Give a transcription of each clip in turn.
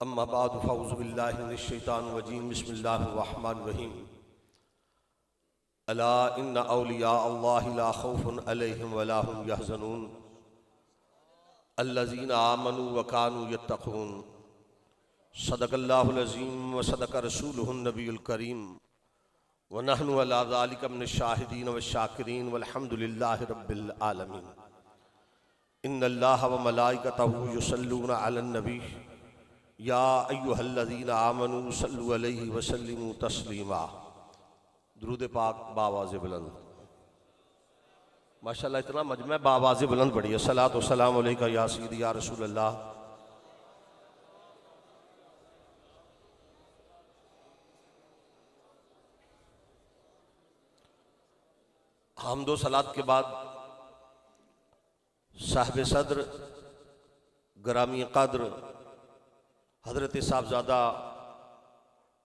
अम्मा बाद फ़ऊज़ु बिल्लाहि मिनश शैतानिर रजीम बिस्मिल्लाहिर रहमानिर रहीम अला इन्ना औलिया अल्लाहि ला खौफुन अलैहिम वला हुम यहज़नून अल्लज़ीना आमनू व कानू यत्तक़ून सदक़ल्लाहुल अज़ीम व सदक़ रसूलुहुन नबियुल करीम व नहनु अला ज़ालिका मिनश शाहिदीन व शाकिरीन वल्हम्दुलिल्लाहि रब्बिल आलमीन। इन्नल्लाह व मलाइकतहु युसल्लूना अलन नबी या अय्युहल्लज़ीना आमनू सल्लु अलैहि व सल्लिमू तस्लीमा। दुरूद पाक बावाज़ बुलंद। माशाअल्लाह इतना मजमा बावाज़ बुलंद बढ़ी है। सलातो सलाम अलैका या सय्यदी या रसूल अल्लाह। हम्दो सलात के बाद साहिब सद्र ग्रामी कद्र हज़रत साहबजादा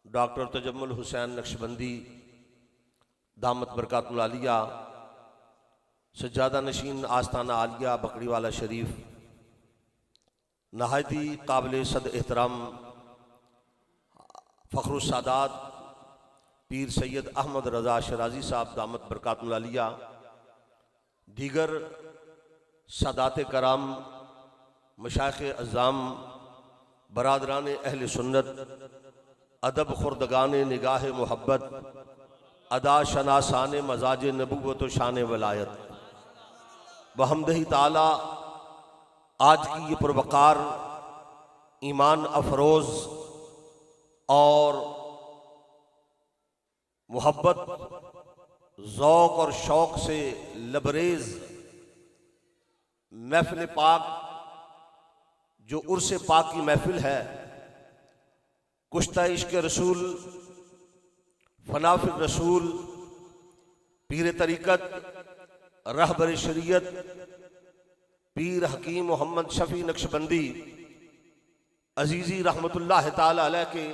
डॉक्टर तजम्मुल हुसैन नक्शबंदी दामत बरकातुल आलिया सज्जादा नशीन आस्ताना आलिया बकरीवाला शरीफ नहायती काबिल सद एहतराम फ़ख्रुस सादात पीर सैयद अहमद रज़ा शराजी साहब दामत बरकातुल आलिया, दीगर सादात कराम मशाइख़ अज़्ज़ाम बरादरान अहल सुन्नत अदब खुर्दगान निगाह मोहब्बत अदा शनासान मजाज नबूवत व शान वलायत बहमदही ताला आज की ये पुरवकार ईमान अफरोज़ और मोहब्बत ज़ौक़ और शौक़ से लबरेज़ महफिल पाक जो उर्स पाक की महफिल है, कुश्ता इश्क रसूल फनाफिर रसूल पीर तरीक़त रहबर शरीयत पीर हकीम मोहम्मद शफ़ी नक्शबंदी अजीज़ी रहमतुल्लाह ताला अलैह के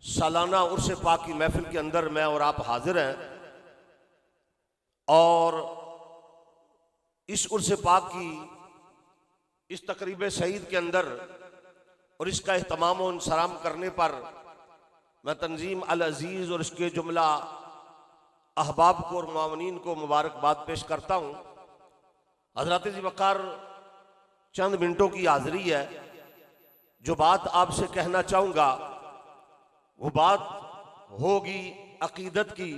सालाना उर्स पाक की महफिल के अंदर मैं और आप हाजिर हैं। और इस उर्स पाक की इस तकरीब सईद के अंदर और इसका एहतमाम और इंसराम करने पर मैं तंजीम अल अजीज़ और इसके जुमला अहबाब को और मुआवनीन को मुबारकबाद पेश करता हूँ। हज़रत जी वक़ार चंद मिनटों की हाज़िरी है। जो बात आपसे कहना चाहूँगा वो बात होगी अक़ीदत की,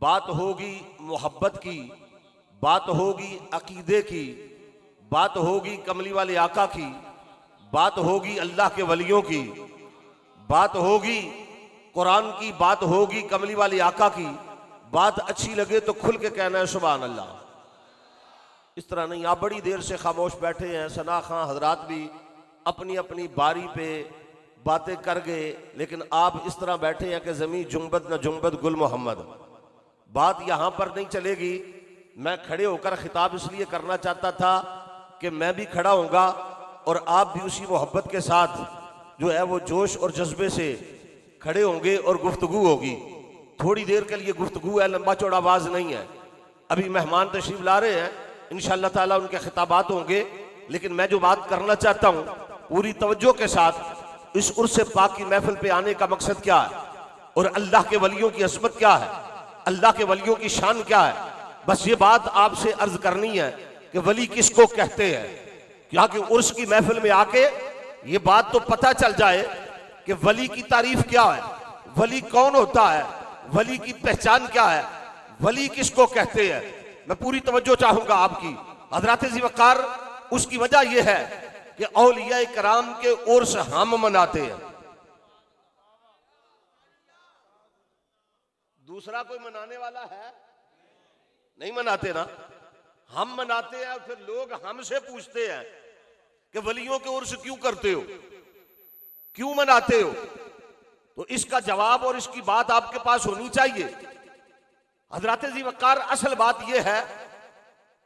बात होगी मोहब्बत की, बात होगी अक़ीदे की, बात होगी कमली वाले आका की, बात होगी अल्लाह के वलियों की, बात होगी कुरान की, बात होगी कमली वाले आका की। बात अच्छी लगे तो खुल के कहना है सुभान अल्लाह। इस तरह नहीं आप बड़ी देर से खामोश बैठे हैं। सना खां हजरात भी अपनी अपनी बारी पे बातें कर गए, लेकिन आप इस तरह बैठे हैं कि ज़मीं जुम्बद न जुम्बद गुल मोहम्मद। बात यहाँ पर नहीं चलेगी। मैं खड़े होकर खिताब इसलिए करना चाहता था कि मैं भी खड़ा होऊंगा और आप भी उसी मोहब्बत के साथ जो है वो जोश और जज्बे से खड़े होंगे और गुफ्तगू होगी। थोड़ी देर के लिए गुफ्तगू है, लंबा चौड़ा आवाज़ नहीं है। अभी मेहमान तशरीफ ला रहे हैं, इंशाअल्लाह ताला उनके खिताबात होंगे। लेकिन मैं जो बात करना चाहता हूँ पूरी तवज्जो के साथ, इस उर्स पाक की महफिल पे आने का मकसद क्या है और अल्लाह के वलियों की अज़मत क्या है, अल्लाह के वलियों की शान क्या है। बस ये बात आपसे अर्ज करनी है कि वली किसको कहते हैं। क्या कि उर्स की महफिल में आके ये बात तो पता चल जाए कि वली की तारीफ क्या है, वली कौन होता है, वली की पहचान क्या है, वली किसको कहते हैं। मैं पूरी तवज्जो चाहूंगा आपकी। हज़रत जी वक़ार उसकी वजह यह है कि औलिया कराम के उर्स हम मनाते हैं, दूसरा कोई मनाने वाला है नहीं। मनाते ना, हम मनाते हैं। फिर लोग हमसे पूछते हैं कि वलियों के उर्स क्यों करते हो, क्यों मनाते हो। तो इसका जवाब और इसकी बात आपके पास होनी चाहिए। हज़रत जी वक़ार असल बात यह है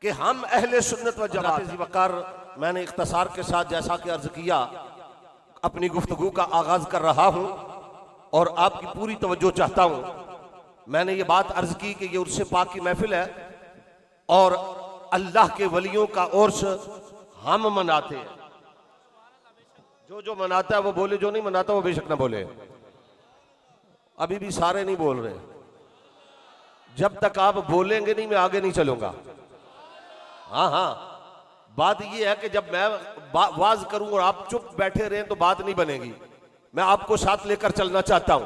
कि हम अहले सुन्नत व जमात। जी वक़ार मैंने इख्तिसार के साथ जैसा कि अर्ज किया अपनी गुफ्तगू का आगाज कर रहा हूं और आपकी पूरी तवज्जो चाहता हूं। मैंने ये बात अर्ज की कि ये उर्स पाक की महफिल है और अल्लाह के वलियों का उर्स हम मनाते हैं। जो जो मनाता है वो बोले, जो नहीं मनाता वो बेशक ना बोले। अभी भी सारे नहीं बोल रहे। जब तक आप बोलेंगे नहीं मैं आगे नहीं चलूंगा। हाँ हाँ, बात ये है कि जब मैं वाज करूं और आप चुप बैठे रहें तो बात नहीं बनेगी। मैं आपको साथ लेकर चलना चाहता हूं।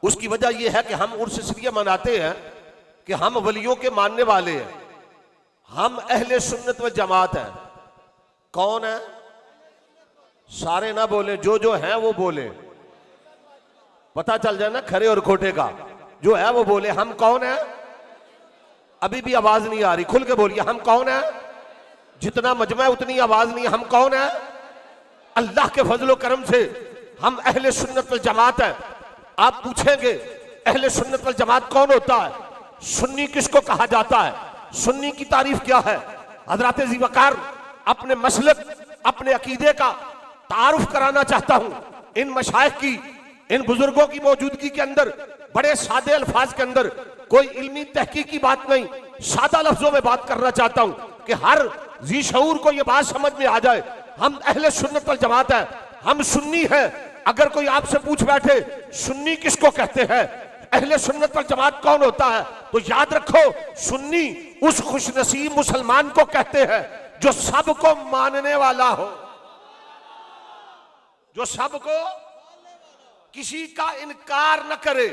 उसकी वजह यह है कि हम उर्स इसलिए मनाते हैं कि हम वलियों के मानने वाले हैं, हम अहले सुन्नत व जमात हैं। कौन है? सारे ना बोले, जो जो है वो बोले, पता चल जाए ना खरे और खोटे का। जो है वो बोले। हम कौन है? अभी भी आवाज नहीं आ रही, खुल के बोलिए। हम कौन है? जितना मजमा है उतनी आवाज नहीं है। हम कौन है? अल्लाह के फजलो करम से हम अहले सुन्नत वल जमात है। आप पूछेंगे अहले सुन्नत वल जमात कौन होता है, सुन्नी किसको कहा जाता है, सुन्नी की तारीफ क्या है? हजरत ज़ीवकार अपने मसलक, अपने अकीदे का तारुफ कराना चाहता हूं। इन मशाइख की, इन बुजुर्गों की मौजूदगी के अंदर बड़े सादे अल्फाज के अंदर, कोई इल्मी तहकीकी बात नहीं, सादा लफ्जों में बात करना चाहता हूं कि हर जी शऊर को यह बात समझ में आ जाए। हम अहले सुन्नत वल जमात है, हम सुन्नी हैं। अगर कोई आपसे पूछ बैठे सुन्नी किसको कहते हैं, अहले सुन्नत वल जमात कौन होता है, तो याद रखो सुन्नी उस खुशनसीब मुसलमान को कहते हैं जो सबको मानने वाला हो, जो सबको, किसी का इनकार न करे,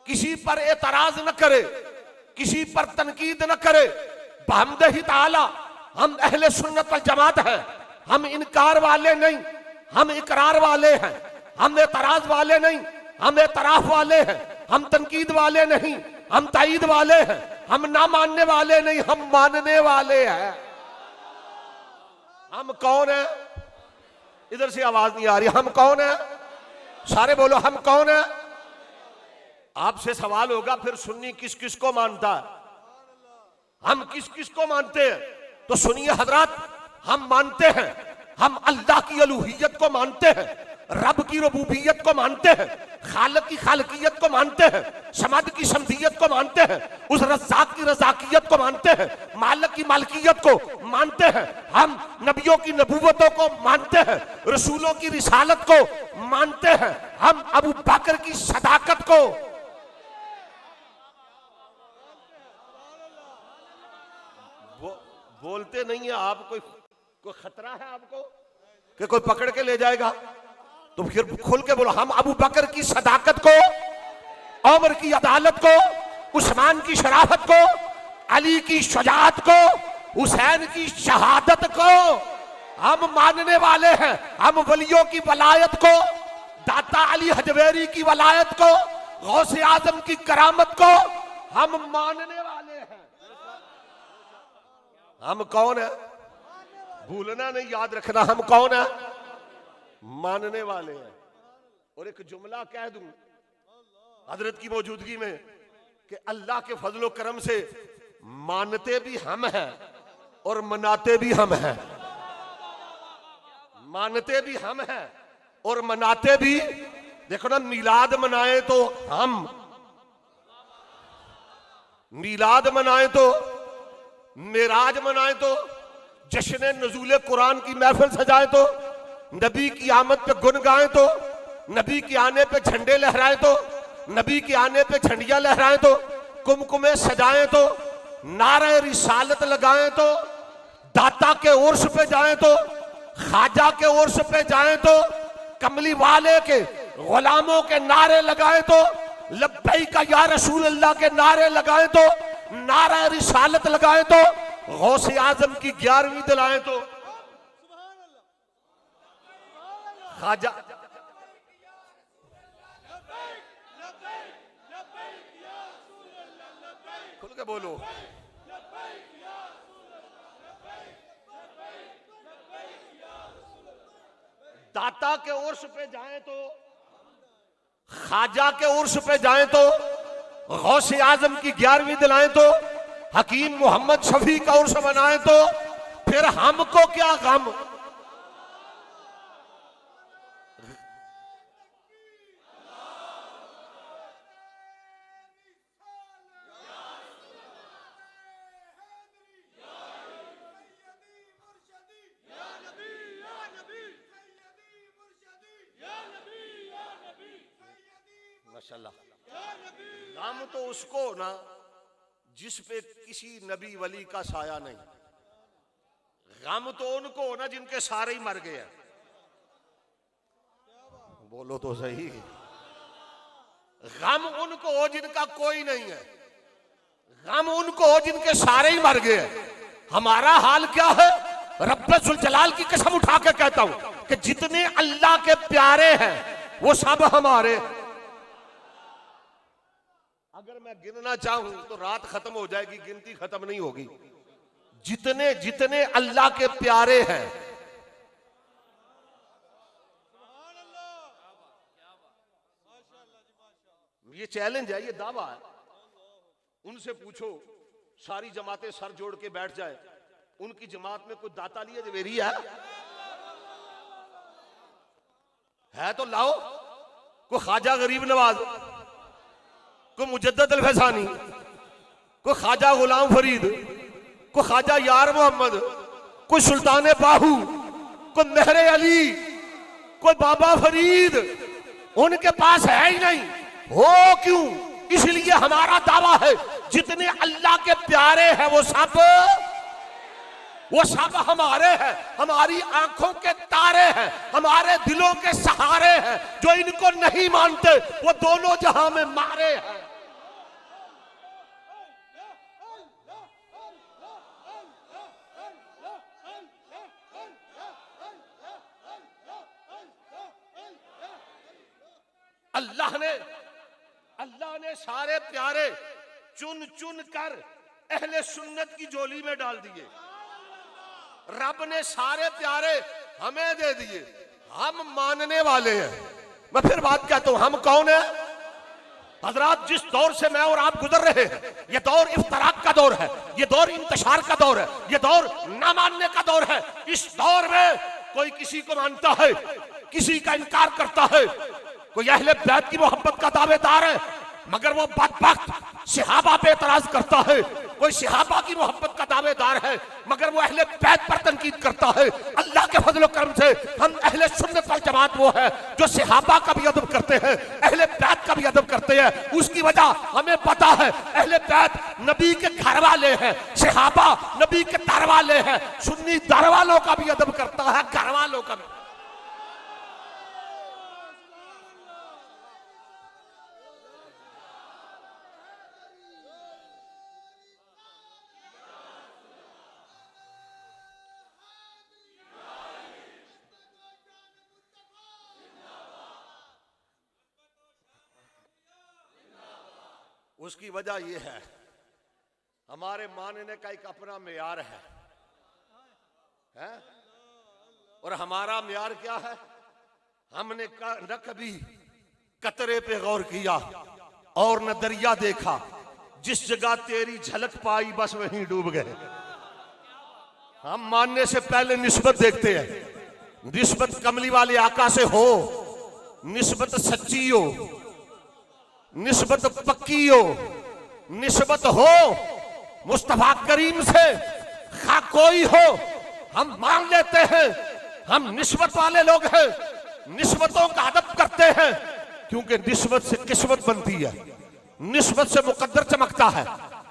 किसी पर एतराज न करे, किसी पर तनकीद न करे। बहमदही ताला हम अहले सुन्नत वल जमात है। हम इनकार वाले नहीं, हम इकरार वाले हैं। हम एतराज वाले नहीं, हम एतराफ वाले हैं। हम तनकीद वाले नहीं, हम ताईद वाले हैं। हम ना मानने वाले नहीं, हम मानने वाले हैं। हम कौन है? इधर से आवाज नहीं आ रही। हम कौन है? सारे बोलो, हम कौन है? आपसे सवाल होगा फिर सुन्नी किस किस को मानता है, हम किस किस को मानते हैं? तो सुनिए हजरात, हम मानते हैं, हम अल्लाह की अलूहियत को मानते हैं, रब की रबूबियत को मानते हैं, खालिक की खालिकियत को मानते हैं, समद की समदियत को मानते हैं, उस रज़्ज़ाक़ की रज़ाकियत को मानते हैं, मालिक की मालिकियत को मानते हैं। हम नबियों की नबूवतों को मानते हैं, रसूलों की रिसालत को मानते हैं। हम अबू बकर की सदाकत को, बोलते नहीं है आप। कोई खतरा है आपको कि कोई पकड़ के ले जाएगा? तो फिर खुल के बोलो। हम अबू बकर की सदाकत को, उमर की अदालत को, उस्मान की शराफत को, अली की शुजाअत को, हुसैन की शहादत को हम मानने वाले हैं। हम वलियों की वलायत को, दाता अली हजवेरी की वलायत को, गौसे आजम की करामत को हम मानने वाले हैं। हम कौन है? भूलना नहीं, याद रखना। हम कौन है? मानने वाले हैं। और एक जुमला कह दूं हजरत की मौजूदगी में कि अल्लाह के फजलो करम से मानते भी हम हैं और मनाते भी हम हैं। मानते भी हम हैं और मनाते भी। देखो ना, मिलाद मनाए तो हम, मिलाद मनाए तो, मेराज मनाए तो, जश्न नज़ूल कुरान की महफिल सजाए तो, नबी की आमद पे गुन गाएं तो, नबी के आने पे झंडे लहराएं तो, नबी के आने पे झंडियां लहराएं तो, कुमकुमे सजाएं तो, नारे रिसालत लगाएं तो, दाता के उर्स पे जाएं तो, खाजा के उर्स पे जाएं तो, कमली वाले के गुलामों के नारे लगाएं तो, लब्बैक या रसूल अल्लाह के नारे लगाएं तो, नारा रिसालत लगाएं तो, गौसे आजम की 11वीं दिलाएं तो, खाजा खुल के बोलो। दाता के उर्स पे जाएं तो, खाजा के उर्स पे जाएं तो, गौसे आजम की 11वीं दिलाएं तो, हकीम मोहम्मद शफी का उर्स मनाएं तो, फिर हमको क्या गम? माशाल्लाह। गम तो उसको ना जिस पे किसी नबी वली का साया नहीं, गम तो उनको ना जिनके सारे ही मर गए हैं। बोलो तो सही। गम उनको हो जिनका कोई नहीं है, गम उनको हो जिनके सारे ही मर गए हैं। हमारा हाल क्या है? रब्बुल जलाल की कसम उठा के कहता हूं कि जितने अल्लाह के प्यारे हैं वो सब हमारे। अगर मैं गिनना चाहूं तो रात खत्म हो जाएगी, गिनती खत्म नहीं होगी। जितने जितने अल्लाह के प्यारे हैं, ये चैलेंज है, ये दावा है। उनसे पूछो, सारी जमातें सर जोड़ के बैठ जाए, उनकी जमात में कोई दाता लिए जवेरी है तो लाओ। कोई ख्वाजा गरीब नवाज, कोई मुजद्दद अल फैसानी, कोई ख्वाजा गुलाम फरीद, कोई ख्वाजा यार मोहम्मद, कोई सुल्तान बाहू, कोई मेहरे अली, कोई बाबा फरीद, उनके पास है ही नहीं। हो क्यों? इसलिए हमारा दावा है जितने अल्लाह के प्यारे हैं वो सब हमारे हैं, हमारी आंखों के तारे हैं, हमारे दिलों के सहारे हैं। जो इनको नहीं मानते वो दोनों जहां में मारे हैं। अल्लाह ने सारे प्यारे चुन चुन कर अहले सुन्नत की झोली में डाल दिए। रब ने सारे प्यारे हमें दे दिए, हम मानने वाले हैं। मैं फिर बात कहता हूं, हम कौन है? हजरात, जिस दौर से मैं और आप गुजर रहे हैं, ये दौर इफ्तराक का दौर है, ये दौर इंतशार का दौर है, ये दौर ना मानने का दौर है। इस दौर में कोई किसी को मानता है, किसी का इनकार करता है। कोई अहले बैत की मोहब्बत का दावेदार है मगर वो बदबख्त सहाबा पे एतराज करता है। कोई सहाबा की मोहब्बत का दावेदार है मगर वो अहले बैत पर तनकीद करता है। अल्लाह के फजल करम से हम अहले सुन्नत वल जमात वो है जो सहाबा का भी अदब करते हैं, अहले बैत का भी अदब करते हैं। उसकी वजह हमें पता है, अहले बैत नबी के घर वाले हैं, सहाबा नबी के दर वाले हैं। सुन्नी दर वालों का भी अदब करता है, घर वालों का भी। उसकी वजह यह है, हमारे मानने का एक अपना मेयार है? और हमारा मेयार क्या है? हमने न कभी कतरे पे गौर किया और न दरिया देखा, जिस जगह तेरी झलक पाई बस वहीं डूब गए। हम मानने से पहले निस्बत देखते हैं। निस्बत कमली वाले आका से हो, निस्बत सच्ची हो, निस्बत पक्की हो, निस्बत हो मुस्तफा करीम से, खा कोई हो, हम मान लेते हैं। हम निस्बत वाले लोग हैं, निस्बतों का अदब करते हैं, क्योंकि निस्बत से किस्मत बनती है, निस्बत से मुकद्दर चमकता है,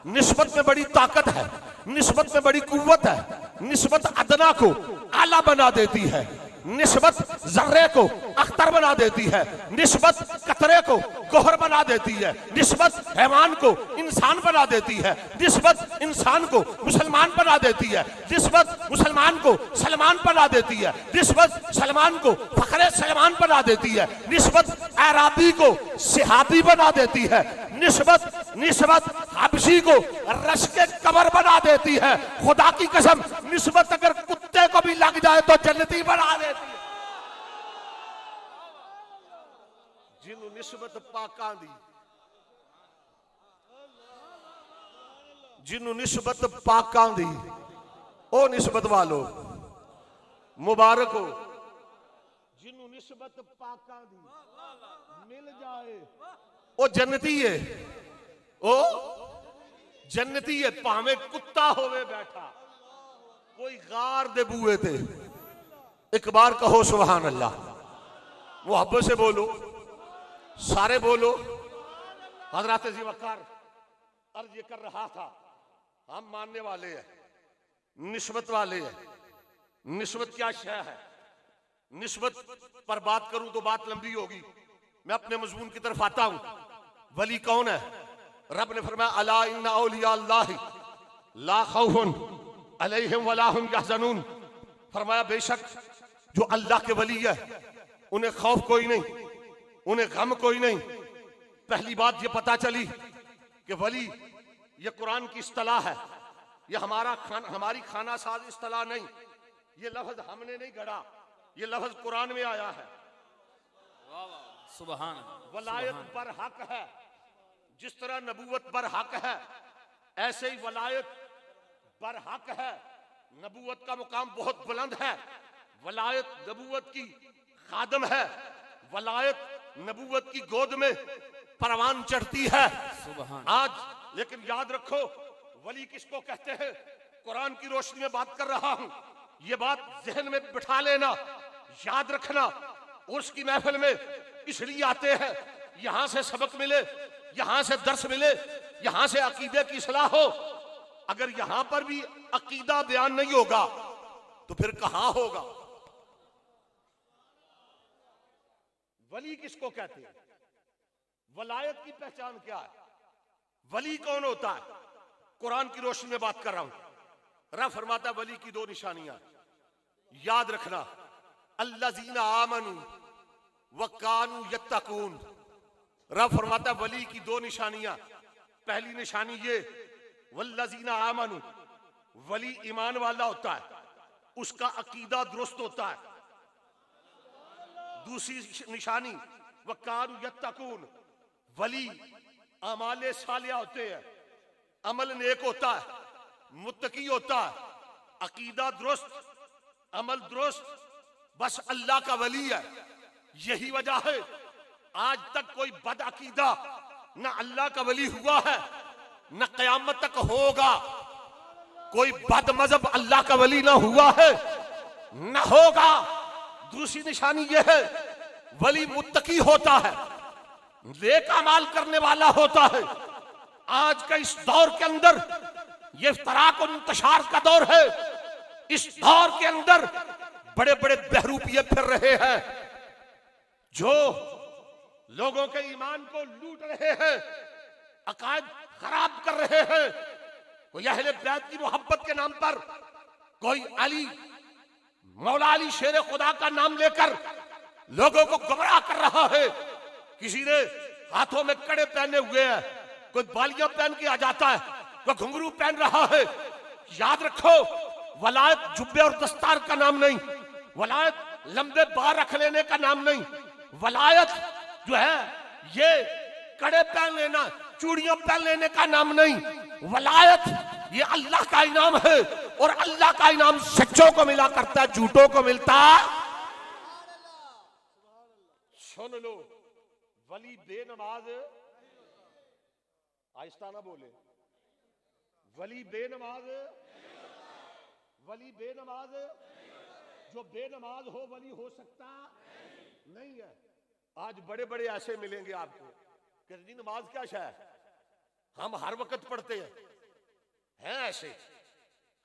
निस्बत में बड़ी ताकत है, निस्बत में बड़ी कुव्वत है। निस्बत अदना को आला बना देती है, निस्बत जर्रे को अख्तर बना देती है, निस्बत कतरे को गोहर बना देती है, निस्बत हैवान को इंसान बना देती है, निस्बत इंसान को मुसलमान बना देती है, निस्बत मुसलमान को सलमान बना देती है, निस्बत सलमान को फखरे सलमान बना देती है, निस्बत अराबी को सिहाबी बना देती है, निस्बत हबशी को रश के कबर बना देती है। खुदा की कसम, निस्बत अगर कुत्ते को भी लग जाए तो जन्नती बना देती है। जिन्हों निस्बत पाकां दी, जिन्हों निस्बत पाकां दी, ओ निस्बत वालो मुबारक हो। जिन्हों निस्बत पाकां दी मिल जाए ओ जन्नती है, ओ जन्नती है। भावें कुत्ता होवे बैठा, कोई गार दे बूए थे। एक बार कहो सुभान अल्लाह, मुहब्बत से बोलो, सारे बोलो। हजरत जी वक़ार अर्ज ये कर रहा था, हम मानने वाले हैं, निस्बत वाले हैं। निस्बत क्या शय है? निस्बत पर बात करूं तो बात लंबी होगी। मैं अपने मजमून की तरफ आता हूं। वली कौन है? रब ने फरमाया अला इन्ना औलिया अल्लाह ला खौफुन अलैहिम वला हुम यहज़नून। फरमाया बेशक जो अल्लाह के वली है उन्हें खौफ कोई नहीं, उन्हें गम कोई नहीं। पहली बात ये पता चली कि वली ये कुरान की इस्तिलाह है, ये हमारी खाना साज इस्तिलाह नहीं। ये लफ्ज हमने नहीं गढ़ा, ये लफ्ज कुरान में आया है। सुभान वलायत पर हक है, जिस तरह नबूवत पर हक है ऐसे ही वलायत पर हक है। नबूवत का मुकाम बहुत बुलंद है, वलायत नबूवत की खादम है, वलायत नबूवत की गोद में परवान चढ़ती है। आज लेकिन याद रखो वली किसको कहते हैं? कुरान की रोशनी में बात कर रहा हूं, ये बात जहन में बिठा लेना, याद रखना। उसकी महफिल में इसलिए आते हैं यहां से सबक मिले, यहां से दर्स मिले, यहां से अकीदे की सलाह हो। अगर यहां पर भी अकीदा बयान नहीं होगा तो फिर कहां होगा? वली किसको कहते हैं? वलायत की पहचान क्या है? वली कौन होता है? कुरान की रोशनी में बात कर रहा हूं। रब फरमाता है वली की दो निशानियां याद रखना, अल्लज़ीना आमनू व कानू यत्तकून। रब फरमाता है वली की दो निशानियां। पहली निशानी ये वल्लज़ीना आमनू, वली ईमान वाला होता है, उसका अकीदा दुरुस्त होता है। दूसरी निशानी व कानू यत्तकून, वली अमाले सालिया होते हैं, अमल नेक होता है, मुत्तकी होता है, अकीदा दुरुस्त, अमल दुरुस्त, बस अल्लाह का वली है। यही वजह है आज तक कोई बद अकीदा न अल्लाह का वली हुआ है न कयामत तक होगा। कोई बद मजहब अल्लाह का वली ना हुआ है न होगा। दूसरी निशानी यह है वली मुत्तकी होता है, नेक अमाल करने वाला होता है। आज का इस दौर के अंदर ये इफ्तराक और इंतशार का दौर है। इस दौर के अंदर बड़े बड़े बहरूपिये फिर रहे हैं जो लोगों के ईमान को लूट रहे हैं, अकायद खराब कर रहे हैं। कोई अहले बैत की मोहब्बत के नाम पर, कोई अली मौला अली शेर खुदा का नाम लेकर लोगों को गुमराह कर रहा है। किसी ने हाथों में कड़े पहने हुए हैं, कोई बालियां पहन के आ जाता है, कोई घुंघरू पहन रहा है। याद रखो वलायत जुब्बे और दस्तार का नाम नहीं, वलायत लंबे बाल रख लेने का नाम नहीं। वलायत जो है ये कड़े पहन लेना, चूड़ियां पहन लेने का नाम नहीं। वलायत ये अल्लाह का इनाम है और अल्लाह का इनाम सच्चों को मिला करता है, झूठों को मिलता। सुन लो, वली बेनमाज, आहिस्ता ना बोले, वली बेनमाज, वली बेनमाज, जो बेनमाज हो वली हो सकता नहीं है। आज बड़े बड़े ऐसे मिलेंगे आपको कि जी नमाज क्या शय है, हम हर वक्त पढ़ते हैं ऐसे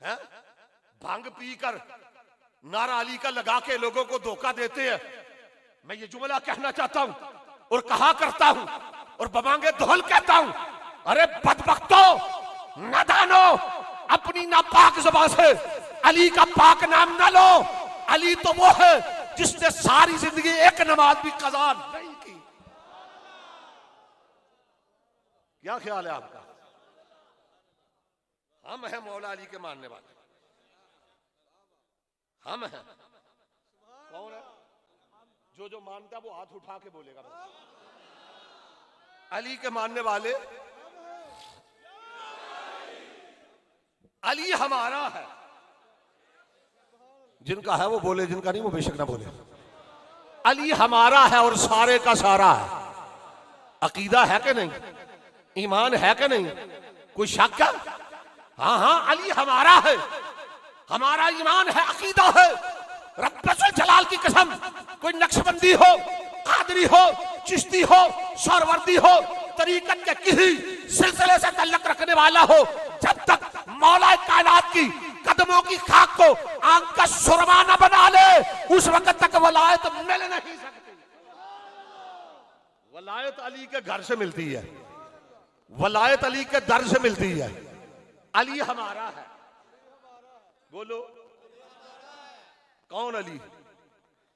हैं, भांग पीकर नारा अली का लगा के लोगों को धोखा देते हैं। मैं ये जुमला कहना चाहता हूं और कहा करता हूं और बमांगे धौल कहता हूं, अरे बदबख्तों, नादानो, अपनी नापाक ज़बान से अली का पाक नाम ना लो। अली तो वो है जिसने सारी जिंदगी एक नमाज भी कज़ा नहीं की। क्या ख्याल है आपका? हम हैं मौला अली के मानने वाले, हम हैं। कौन है जो मानता है वो हाथ उठा के बोलेगा। अली के मानने वाले, अली हमारा है। जिनका है वो बोले, जिनका नहीं वो बेशक ना बोले। अली हमारा है और सारे का सारा है। अकीदा है कि नहीं? ईमान है कि नहीं? कोई शक है? हाँ हाँ, अली हमारा है, हमारा ईमान है, अकीदा है। रब्बुल जलाल की कसम, कोई नक्शबंदी हो, कादरी हो, चिश्ती हो, सरवर्दी हो, तरीकत के किसी सिलसिले से तल्लुक रखने वाला हो, जब तक मौला कायनात की कदमों की खाक को आंख का सुरमा न बना ले, उस वक्त तक वलायत मिल नहीं सकती। वलायत अली के घर से मिलती है, वलायत अली के दर से मिलती है। अली हमारा है, बोलो कौन अली?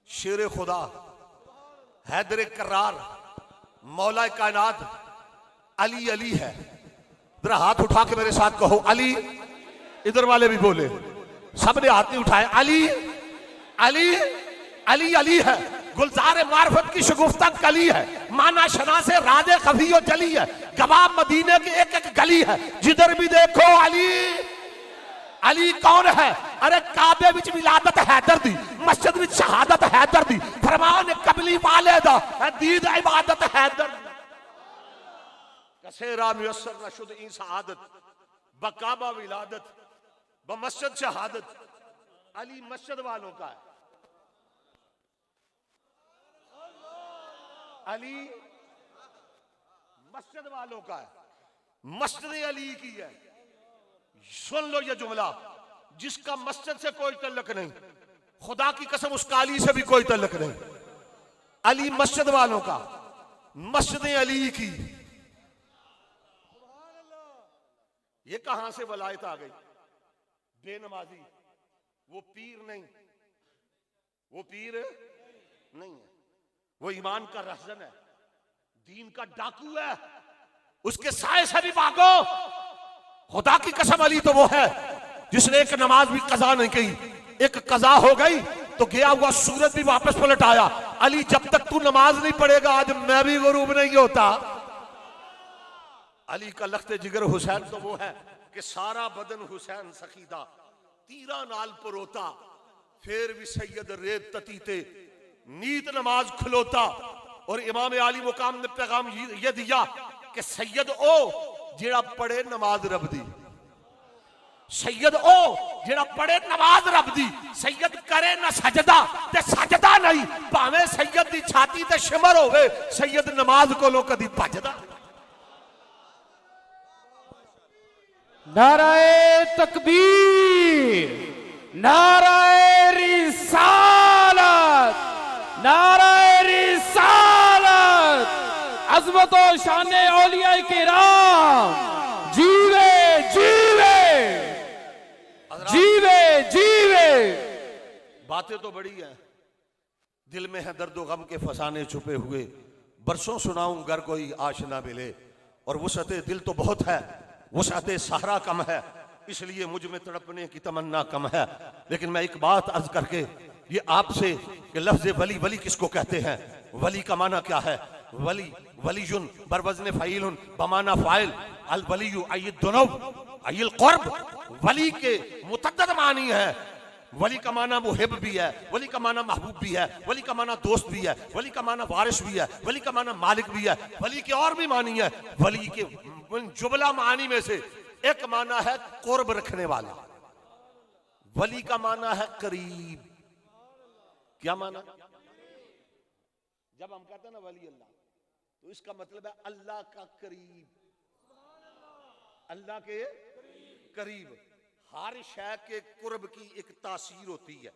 शेर खुदा, हैदर करार, मौला कायनात, अली अली है। जरा हाथ उठा के मेरे साथ कहो अली। इधर वाले भी बोले, सबने हाथ नहीं उठाए। अली अली अली अली है। गुलजार मार्फत की शगुफ्ता कली है, माना शना से राजे खफियो जली है, गवाह मदीने की एक एक गली है, जिधर भी देखो अली। अली कौन है? अरे काबे विच विलादत हैदर दी, मस्जिद विच शहादत हैदर दी, फरमान कबली वाले दा दीद इबादत हैदर दी। कसेरा मुयस्सर नशुद ई सआदत, बकाबा विलादत, बमस्जिद शहादत। अली मस्जिद वालों का है। अली मस्जिद वालों का है, मस्जिद अली की है। सुन लो ये जुमला, जिसका मस्जिद से कोई तल्लुक नहीं, खुदा की कसम उसका अली से भी कोई तल्लुक नहीं। अली मस्जिद वालों का, मस्जिद अली की। ये कहां से वलायत आ गई? बेनमाजी, वो पीर नहीं, वो पीर नहीं है, वो ईमान का रहजन है, दीन का डाकू है, उसके साए से भी भागो। खुदा की कसम अली तो वो है जिसने एक नमाज भी कजा नहीं की, एक कजा हो गई तो गया हुआ सूरज भी वापस पलट आया। अली जब तक तू नमाज नहीं पढ़ेगा आज मैं भी गुरूब नहीं होता। अली का लख्ते जिगर हुसैन तो वो है कि सारा बदन हुसैन सखीदा, तीरा नाल परोता, फिर भी सैयद रेत ततीते, नीत नमाज खुलोता। और इमाम आली मुकाम ने पैगाम ये दिया कि सैयद ओ जेड़ा पढ़े नमाज रब दी, सैयद ओ जेड़ा पढ़े नमाज रब दी, सैयद करे ना सजदा ते सजदा नहीं, भावे सैयद दी छाती ते शिमर होवे, सैयद नमाज कोलों कदी भजदा। नाराए तकबीर, नाराए रिसालत, नाराए रिसालत, अज़मत और शान औलिया किराम, जीवे जीवे जीवे जीवे। बातें तो बड़ी हैं, दिल में है दर्द गम के फसाने छुपे हुए, बरसों सुनाऊं गर कोई आशना मिले। और वसअते दिल तो बहुत है, वसअते सहरा कम है, इसलिए मुझ में तड़पने की तमन्ना कम है। लेकिन मैं एक बात अर्ज करके ये आपसे कि लफ्ज वली, वली किसको कहते हैं? वली का माना क्या है? वली वलीयुन बरवज़्न फ़ईलुन बमाना फ़ाइल, अल वलीयु अय्यद दुनव अय्यल क़ुर्ब। वली के मुतअद्दिद मानी है। वली का माना मुहिब भी है, वली का माना महबूब भी है, वली का माना दोस्त भी है, वली का माना वारिस भी है, वली का माना मालिक भी है, वली के और भी मानी है। वली के जुमला मानी में से एक माना है कुर्ब रखने वाला, वली का माना है करीब। क्या माना? जब हम कहते हैं ना वली अल्लाह, तो इसका मतलब है अल्लाह का करीब, अल्लाह के करीब। हर शय के कुर्ब की एक तासीर होती है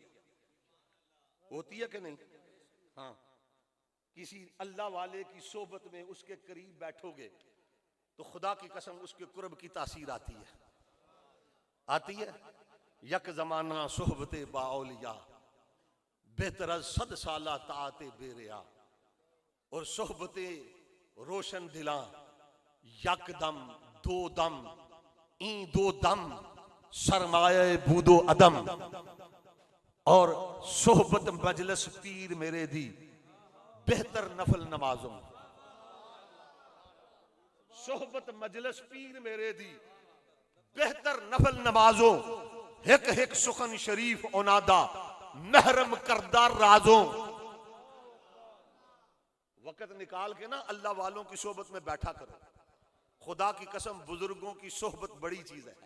कि नहीं? हाँ, किसी अल्लाह वाले की सोबत में उसके करीब बैठोगे तो खुदा की कसम उसके कुर्ब की तासीर आती है। यक जमाना सोहबते बाओलिया, बेहतर सद साला ताते बेरिया। और सोहबते रोशन दिला, यकदम दो दम ई दो दम सरमाए बूदो अदम। और सोहबत मजलस पीर मेरे दी, बेहतर नफल नमाजों। सोहबत मजलस पीर मेरे दी, बेहतर नफल नमाजों। हिक हिक सुखन शरीफ ओनादा, महरम करदा राजों। वक्त निकाल के ना अल्लाह वालों की सोहबत में बैठा करो। खुदा की कसम बुजुर्गों की सोहबत बड़ी चीज है।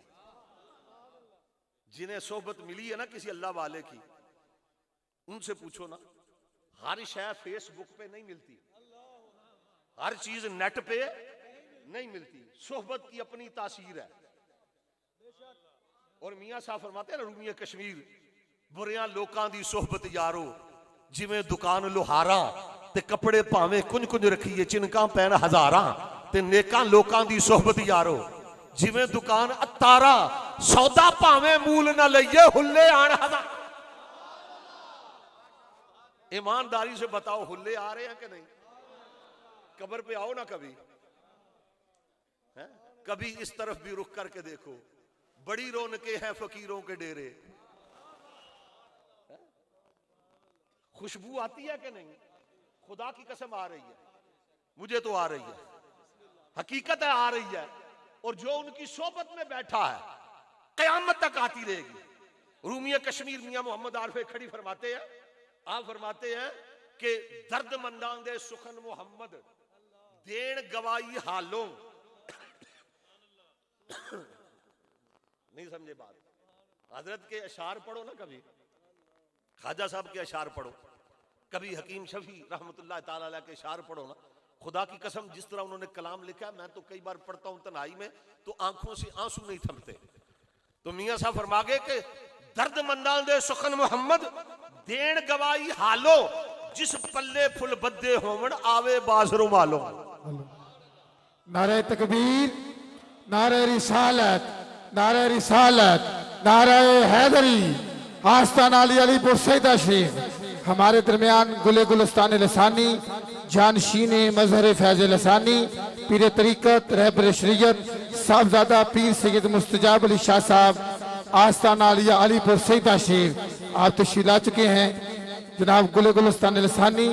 जिन्हें सोहबत मिली है ना किसी अल्लाह वाले की, उनसे पूछो ना। हर शय फेसबुक पे नहीं मिलती, हर चीज नेट पे नहीं मिलती। सोहबत की अपनी तासीर है। और मियाँ साहब फरमाते हैं ना रूमिया कश्मीर, बुरियां लोकां दी सोहबत यारो जिवें दुकान लोहारा ते कपड़े भावें कुंज कुंज रखीए चिनकां पैन हजारां ते नेकां लोकां दी सोहबत यारो जिवें दुकान अतारा सौदा भावें मूल ना लइए हुल्ले आण हजार। ईमानदारी से बताओ हुल्ले आ रहे हैं कि नहीं? कब्र पे आओ ना कभी, है? कभी इस तरफ भी रुख करके देखो, बड़ी रौनकें हैं फकीरों के डेरे। खुशबू आती है कि नहीं? खुदा की कसम आ रही है, मुझे तो आ रही है, हकीकत है आ रही है। और जो उनकी सोबत में बैठा है कयामत तक आती रहेगी। रूमिया कश्मीर मियां मोहम्मद आरफे खड़ी फरमाते हैं, आप फरमाते हैं कि दर्द मंदान दे सुखन मोहम्मद देन गवाई हालों। नहीं समझे बात? हजरत के अशार पढ़ो ना, कभी ख्वाजा साहब के अशार पढ़ो, कभी हकीम शफी रहमतुल्लाह ताला अलैह के अशार पढ़ो ना। खुदा की कसम जिस तरह उन्होंने कलाम लिखा है, मैं तो कई बार पढ़ता हूं तन्हाई में तो आंखों से आंसू नहीं थमते। तो मियां साहब फरमा गए कि दर्द मंदान दे सुखन मोहम्मद देन गवाई हालो जिस पल्ले फुल बद्दे होवन आवे बाजरो मालो। नारे तकबीर, नारे रिसालत, नारे रिसालत, नारे हैदरी। आस्ताना अली अलीपुर से तशरीफ हमारे दरमियान गुले गुलस्तान लसानी जानशीन मजहर फैज लसानी पीर तरीकत रहबर शरीयत साहबजादा पीर सैयद मुस्तजाब अली शाह साहब आस्ताना अलिया अलीपुर से तशरीफ आप तशरीफ ला चुके हैं। जनाब गुले गुलस्तान लसानी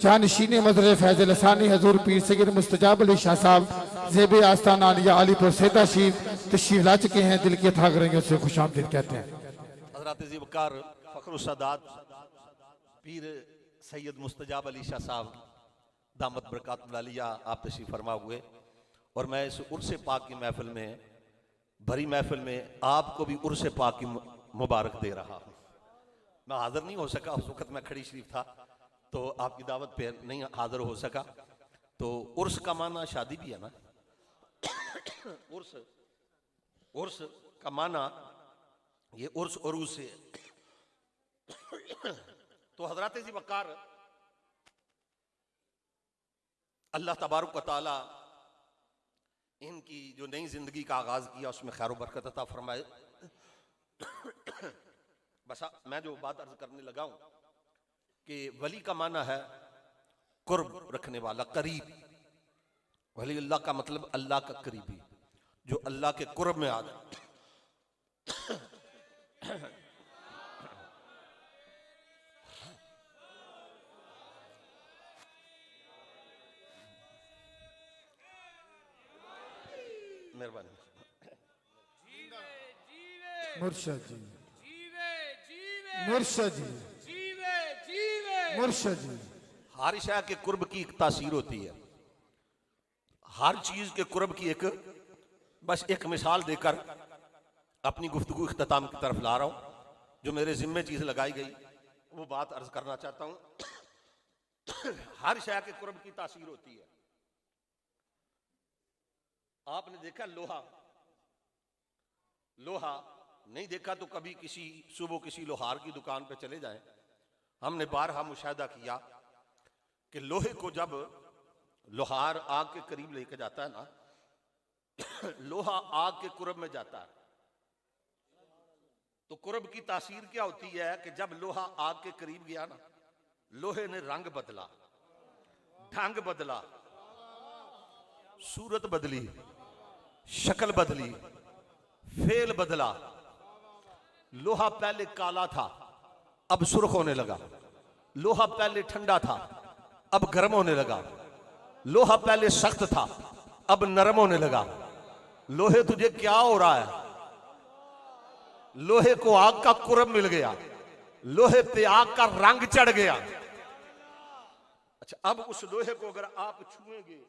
जानशीन मजहर फैज लसानी हजूर पीर सैयद मुस्तजाब अली शाह साहब जेब आस्ताना अलिया अलीपुर से तशरीफ ला चुके हैं। दिल की अथाह रंगों से खुश आमदीद कहते हैं। हज़रत ज़िबकार फ़ख्रुस सादात पीर सैयद मुस्तजाब अली शाह साहब दामत बरकातुहुल आलिया आप तशरीफ़ फरमा हुए। और मैं इस उर्स पाक की महफिल में, भरी महफिल में आपको भी उर्स पाक की मुबारक दे रहा हूँ। मैं हाज़िर नहीं हो सका, उस वक़्त मैं खड़ी शरीफ था तो आपकी दावत पे नहीं हाज़िर हो सका। तो उर्स का माना शादी भी है ना, उर्स का माना ये उर्स उरूस से। तो हजरत जी वकार अल्लाह तबारक व तआला इनकी जो नई जिंदगी का आगाज किया उसमें खैर बरकत अता फरमाए। बस मैं जो बात अर्ज करने लगा हूं कि वली का माना है कुर्ब रखने वाला, करीब। वली अल्लाह का मतलब अल्लाह का करीबी, जो अल्लाह के कुर्ब में आ जाए। मेहरबानी। मुर्शद जी, मुर्शद जी, मुर्शद जी। हर शय के कुर्ब की एक तासीर होती है, हर चीज के कुर्ब की एक, बस एक मिसाल देकर अपनी गुफ्तगू इख्तिताम की तरफ ला रहा हूं। जो मेरे जिम्मे चीज लगाई गई वो बात अर्ज करना चाहता हूं। हर शय के कुर्ब की तासीर होती है। आपने देखा लोहा, लोहा नहीं देखा तो कभी किसी सुबह किसी लोहार की दुकान पे चले जाएं। हमने बारहा मुशाहिदा किया कि लोहे को जब लोहार आग के करीब लेके जाता है ना, लोहा आग के कुर्ब में जाता है। तो कुर्ब की तासीर क्या होती है कि जब लोहा आग के करीब गया ना, लोहे ने रंग बदला, ढंग बदला, सूरत बदली, शक्ल बदली, फेल बदला। लोहा पहले काला था अब सुर्ख होने लगा, लोहा पहले ठंडा था अब गर्म होने लगा, लोहा पहले सख्त था अब नरम होने लगा। लोहे तुझे क्या हो रहा है? लोहे को आग का कुर्ब मिल गया, लोहे पे आग का रंग चढ़ गया। अच्छा, अब उस लोहे को अगर आप छुएंगे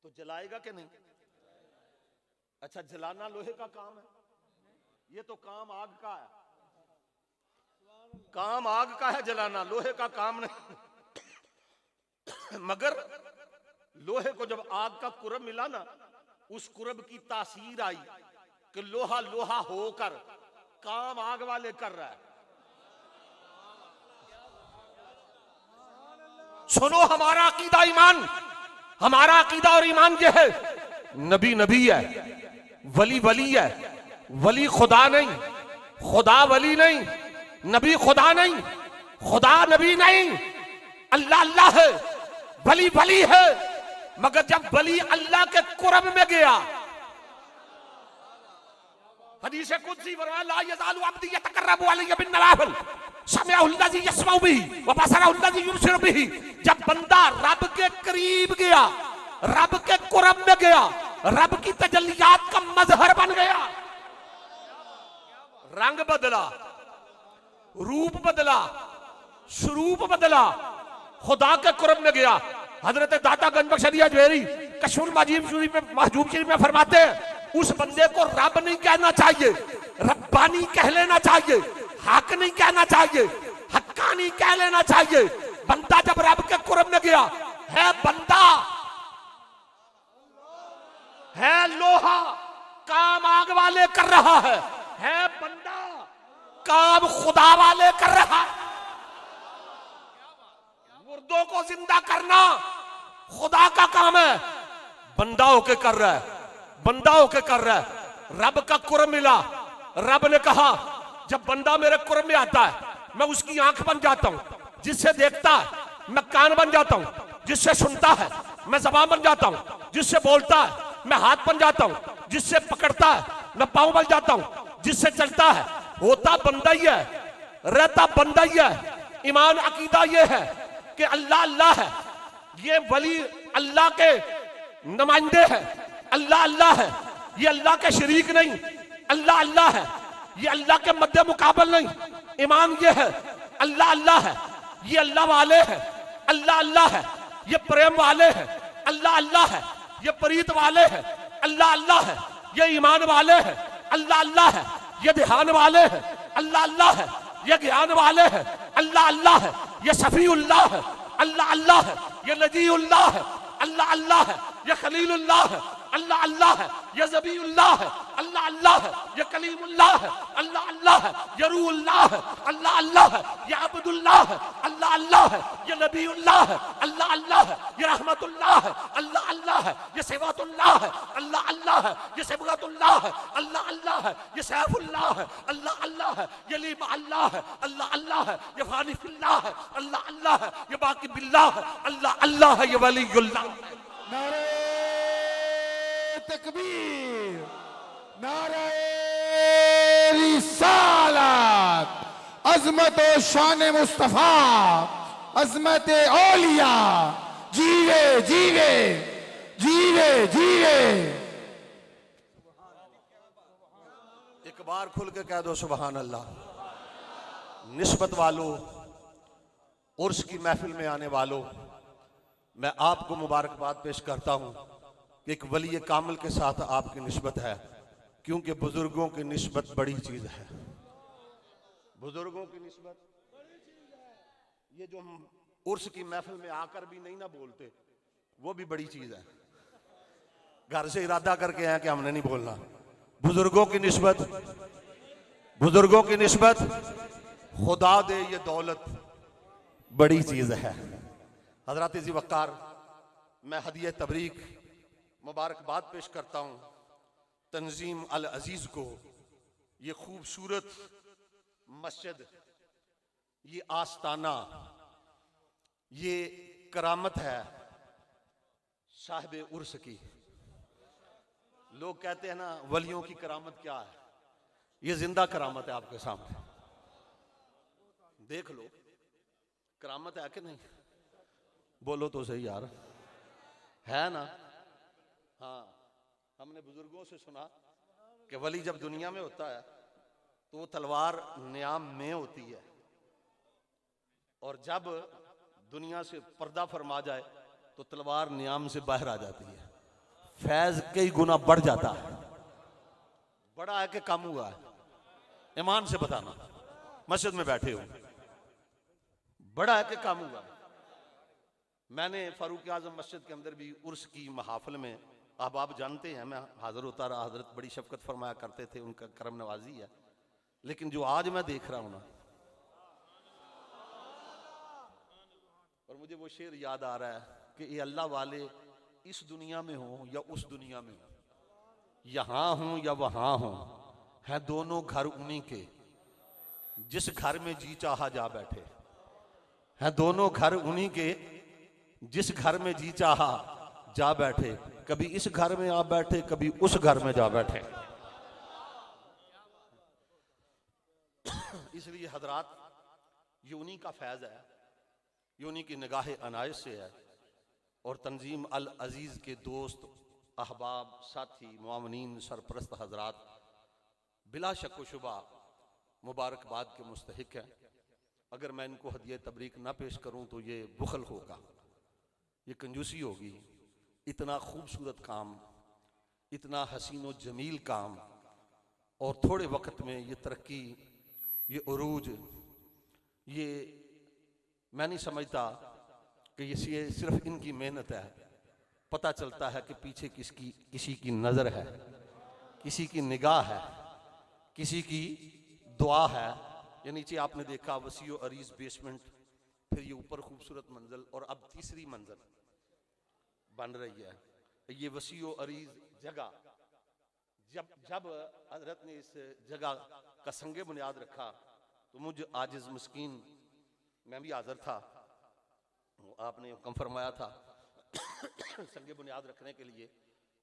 तो जलाएगा कि नहीं? अच्छा, जलाना लोहे का काम है, ये तो काम आग का है। काम आग का है जलाना, लोहे का काम नहीं। मगर लोहे को जब आग का कुरब मिला ना, उस कुरब की तासीर आई कि लोहा लोहा होकर काम आग वाले कर रहा है। सुनो, हमारा अकीदा ईमान, हमारा अकीदा और ईमान ये है, नबी नबी है, वली वली है, वली खुदा नहीं, खुदा वली नहीं, नबी खुदा नहीं, खुदा नबी नहीं, अल्लाह अल्लाह है, वली वली है। मगर जब वली अल्लाह के कुरब में गया, हदीस कुदसी फरमाया ला यज़ालु अब्दी यतकर्रबु अलैया बिन नवाफिल समिअहु अल्लज़ी यस्मउ बिही व बसरहु अल्लज़ी युबसिरु बिही। जब बंदा रब के करीब गया, रब के कुरब में गया, रब की तजल्लियात का मजहर बन गया, रंग बदला, रूप बदला, स्वरूप बदला, खुदा के कुरब में गया। हजरत दाता गंज बख्श अजमेरी कशफुल महजूब शरीफ में फरमाते हैं, उस बंदे को रब नहीं कहना चाहिए, रब्बानी कह लेना चाहिए, हक नहीं कहना चाहिए, हक्कानी कह लेना चाहिए। बंदा जब रब के कुरब में गया, है बंदा, है लोहा, काम आग वाले कर रहा है बंदा, काम खुदा वाले कर रहा है। मुर्दों को जिंदा करना खुदा का काम है, बंदा होके कर रहा है, बंदा होके कर रहा है। रब का कुरब मिला, रब ने कहा जब बंदा मेरे कुरब में आता है, मैं उसकी आंख बन जाता हूं, जिससे देखता है मैं कान बन जाता हूं, जिससे सुनता है मैं जबान बन जाता हूं, जिससे बोलता है मैं हाथ बन जाता हूं, जिससे पकड़ता है मैं पांव बन जाता हूं, जिससे चलता है। होता बंदा ही है, रहता बंदा ही है। ईमान अकीदा यह है कि अल्लाह अल्लाह है, ये वली अल्लाह के नुमाइंदे हैं, अल्लाह अल्लाह है, ये अल्लाह के शरीक नहीं, अल्लाह अल्लाह है, ये अल्लाह के मध्य मुकाबल नहीं। ईमान ये है अल्लाह अल्लाह है, ये अल्लाह वाले हैं, अल्लाह अल्लाह है, ये प्रेम वाले हैं, अल्लाह अल्लाह है, ये प्रीत वाले हैं, अल्लाह अल्लाह है, ये ईमान वाले हैं, अल्लाह अल्लाह है, ये ध्यान वाले हैं, अल्लाह अल्लाह है, ये ज्ञान वाले हैं, अल्लाह अल्लाह है, ये शफीउल्लाह है, अल्लाह अल्लाह है, ये नजीउल्लाह है, अल्लाह अल्लाह है, ये खलीलुल्लाह है, अल्लाह अल्लाह है, ये ज़बीउल्लाह है, अल्लाह अल्लाह है, ये कलीमुल्लाह है, अल्लाह अल्लाह है, ये रूहुल्लाह है, अल्लाह अल्लाह है, ये अब्दुल्लाह है, अल्लाह अल्लाह है, ये नबीउल्लाह है, अल्लाह अल्लाह है, ये रहमतुल्लाह है, अल्लाह अल्लाह है, ये सिफातुल्लाह है, अल्लाह अल्लाह है, ये सिबगतुल्लाह है, अल्लाह अल्लाह है, ये सैफुल्लाह है, अल्लाह अल्लाह है, ये लीमा अल्लाह है, अल्लाह अल्लाह है, ये फानिफिल्लाह है, अल्लाह अल्लाह है, ये बाकी बिल्लाह है, अल्लाह अल्लाह है, ये वलीयुल्लाह है। नारे तकबीर, नारे रिसालत, अजमत और शान मुस्तफा, अजमत औलिया, जीवे जीवे जीवे जीवे। एक बार खुल के कह दो सुभान अल्लाह। निस्बत वालों, उर्स की महफिल में आने वालों, मैं आपको मुबारकबाद पेश करता हूं कि एक वली कामिल के साथ आपकी निस्बत है, क्योंकि बुजुर्गों की निस्बत बड़ी चीज है। बुजुर्गों की निस्बत, ये जो हम उर्स की महफिल में आकर भी नहीं ना बोलते, वो भी बड़ी चीज है। घर से इरादा करके आए कि हमने नहीं बोलना। बुजुर्गों की निस्बत, बुजुर्गों की निस्बत, खुदा दे ये दौलत बड़ी चीज है। हजरत जी वक़ार, मैं हदिया तबरीक मुबारकबाद पेश करता हूँ तंजीम अल अजीज को। ये खूबसूरत मस्जिद, ये आस्ताना, ये करामत है साहिब उर्स की। लोग कहते हैं ना वलियों की करामत क्या है, ये जिंदा करामत है आपके सामने। देख लो करामत है कि नहीं, बोलो तो सही यार, है ना। हाँ, हमने बुजुर्गों से सुना कि वली जब दुनिया में होता है तो वो तलवार नियाम में होती है, और जब दुनिया से पर्दा फरमा जाए तो तलवार नियाम से बाहर आ जाती है। फैज कई गुना बढ़ जाता है। बड़ा है कि कम हुआ है? ईमान से बताना, मस्जिद में बैठे हो, बड़ा है कि कम हुआ है? मैंने फारूक आजम मस्जिद के अंदर भी उर्स की महाफिल में, अब आप जानते हैं मैं हाजिर होता रहा, हजरत बड़ी शफकत फरमाया करते थे, उनका करम नवाजी है। लेकिन जो आज मैं देख रहा हूं ना, और मुझे वो शेर याद आ रहा है कि ये अल्लाह वाले इस दुनिया में हो या उस दुनिया में हो, यहां हूं या वहां हूं, है दोनों घर उन्हीं के, जिस घर में जी चाहा जा बैठे। है दोनों घर उन्हीं के, जिस घर में जी चाहा जा बैठे। कभी इस घर में आप बैठे, कभी उस घर में जा बैठे। इसलिए हजरात, ये उन्हीं का फैज है, ये उन्हीं की निगाह अनायत से है। और तंजीम अल अजीज के दोस्त, अहबाब, साथी, मुआवनीन, सरपरस्त हजरात बिला शक व शुबा मुबारकबाद के मुस्तहिक हैं। अगर मैं इनको हदिया तबरीक ना पेश करूं तो ये बुखल होगा, ये कंजूसी होगी। इतना खूबसूरत काम, इतना हसीन व जमील काम, और थोड़े वक्त में ये तरक्की, ये उरूज, ये मैं नहीं समझता कि ये सिर्फ इनकी मेहनत है। पता चलता है कि पीछे किसी की नज़र है, किसी की निगाह है, किसी की दुआ है। ये नीचे आपने देखा वसीओ अरीज बेसमेंट, फिर ये ऊपर खूबसूरत मंजिल, और अब तीसरी मंजिल बन रही है। ये वसीओ अरीज जगह, जब हजरत ने इस जगह का संगे बुनियाद रखा तो मुझे आजिज मस्कीन, मैं भी हाजिर था, आपने हुक्म फरमाया था संगे बुनियाद रखने के लिए।